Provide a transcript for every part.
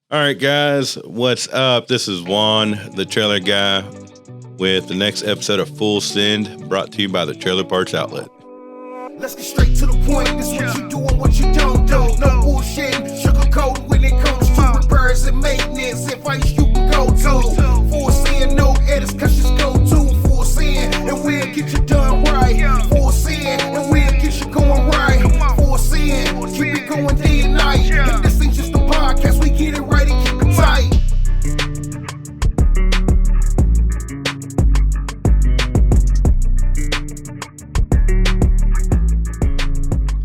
All right, guys, what's up? This is Juan, the trailer guy, with the next episode of Full Send, brought to you by the Trailer Parts Outlet. Let's get straight to the point. This what you do and what you don't do. No bullshit, sugarcoat when it comes to repairs and maintenance. Advice you can go to. Full Send, no edits, cause just go to Full Send, and we'll get you done right. Full Send, and we'll get you going right. Full Send, keep it going day and night. And this ain't just a podcast, we get it right and keep it tight.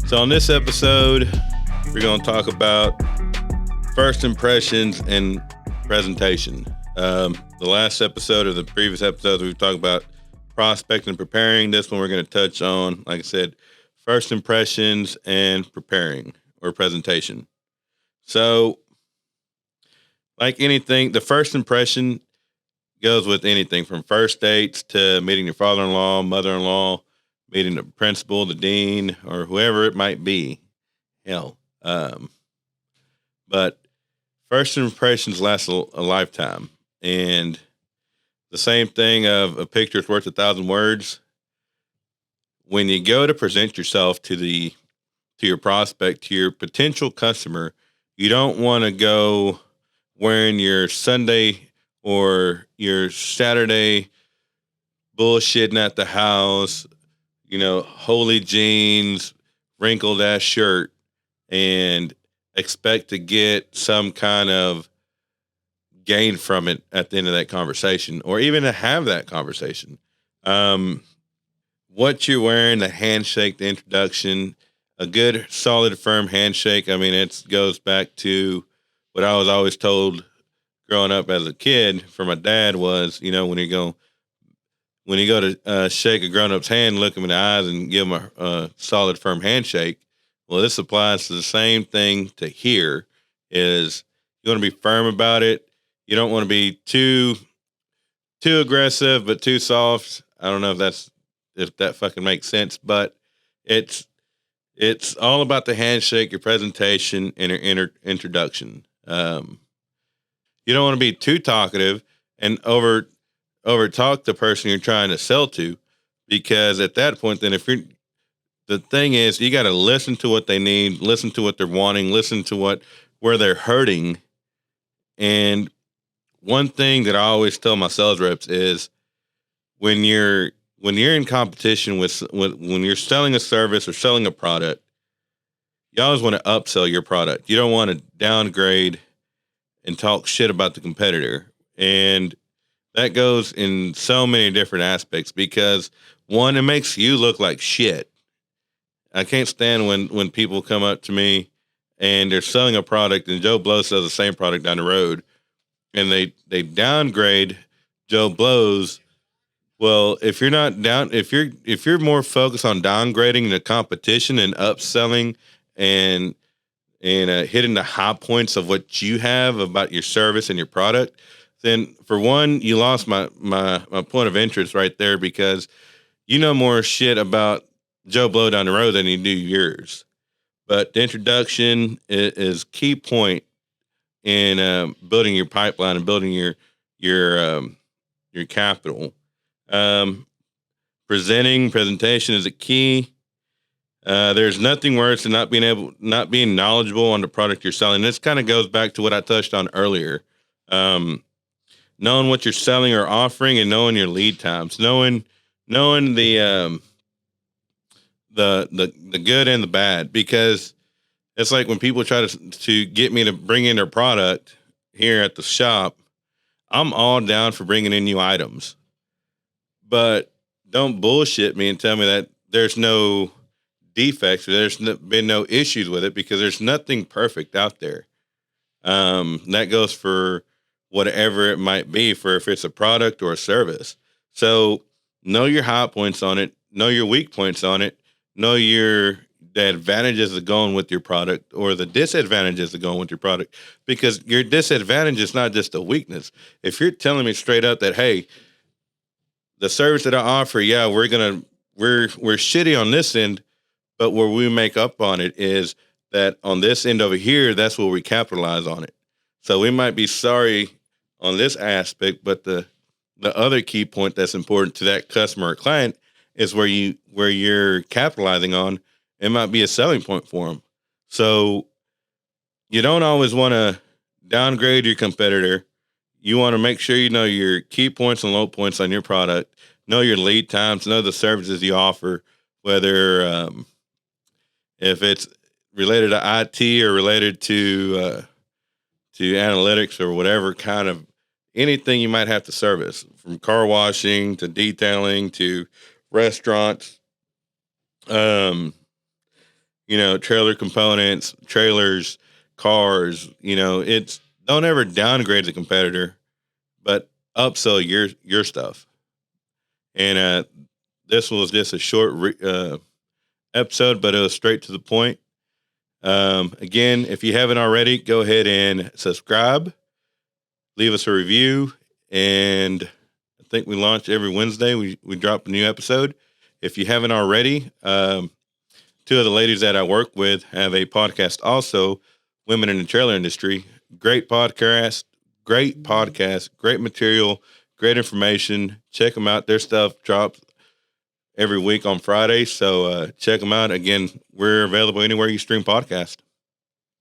So, on this episode, we're going to talk about first impressions and presentation. The last episode of the previous episodes, we've talked about prospecting and preparing. This one, we're going to touch on, like I said, first impressions and preparing or presentation. So, like anything, the first impression goes with anything from first dates to meeting your father-in-law, mother-in-law, meeting the principal, the dean, or whoever it might be. Hell. But first impressions last a lifetime. And the same thing of a picture's worth 1,000 words. When you go to present yourself to your prospect, to your potential customer, you don't want to go wearing your Sunday or your Saturday bullshitting at the house, holy jeans, wrinkled ass shirt, and expect to get some kind of gain from it at the end of that conversation, or even to have that conversation. What you're wearing, the handshake, the introduction, a good, solid, firm handshake. I mean, it goes back to what I was always told growing up as a kid from my dad was, when you go to shake a grown-up's hand, look him in the eyes and give him a solid, firm handshake. Well, this applies to the same thing to here is you want to be firm about it. You don't want to be too aggressive, but too soft. I don't know if that fucking makes sense, but it's all about the handshake, your presentation, and your introduction. You don't want to be too talkative and over talk the person you're trying to sell to, because at that point, then the thing is, you got to listen to what they need, listen to what they're wanting, listen to where they're hurting. And one thing that I always tell my sales reps is when you're in competition with when you're selling a service or selling a product, you always want to upsell your product. You don't want to downgrade and talk shit about the competitor. And that goes in so many different aspects because, one, it makes you look like shit. I can't stand when people come up to me and they're selling a product and Joe Blow sells the same product down the road and they downgrade Joe Blow's. Well, if you're more focused on downgrading the competition and upselling and hitting the high points of what you have about your service and your product, then for one, you lost my point of interest right there, because you know more shit about Joe Blow down the road than you do yours. But the introduction is key point in building your pipeline and building your capital. Presentation is a key. There's nothing worse than not being knowledgeable on the product you're selling. This kind of goes back to what I touched on earlier. Knowing what you're selling or offering and knowing your lead times, knowing the good and the bad, because it's like when people try to get me to bring in their product here at the shop, I'm all down for bringing in new items, but don't bullshit me and tell me that there's no defects or been no issues with it, because there's nothing perfect out there. That goes for whatever it might be, for if it's a product or a service. So know your high points on it, know your weak points on it, know the advantages of going with your product or the disadvantages of going with your product, because your disadvantage is not just a weakness. If you're telling me straight up that, hey, the service that I offer, yeah, we're shitty on this end, but where we make up on it is that on this end over here, that's where we capitalize on it. So we might be sorry on this aspect, but the other key point that's important to that customer or client is where you're capitalizing on. It might be a selling point for them. So you don't always want to downgrade your competitor. You want to make sure you know your key points and low points on your product, know your lead times, know the services you offer, whether if it's related to IT or related to analytics or whatever kind of anything you might have to service, from car washing to detailing to restaurants, trailer components, trailers, cars. It's don't ever downgrade the competitor, but upsell your stuff. And this was just a short episode, but it was straight to the point. Again, if you haven't already, go ahead and subscribe, leave us a review, and I think we launch every Wednesday. We drop a new episode. If you haven't already, two of the ladies that I work with have a podcast also, Women in the Trailer Industry. Great podcast, great material, great information. Check them out. Their stuff drops every week on Friday. So check them out. Again, we're available anywhere you stream podcasts.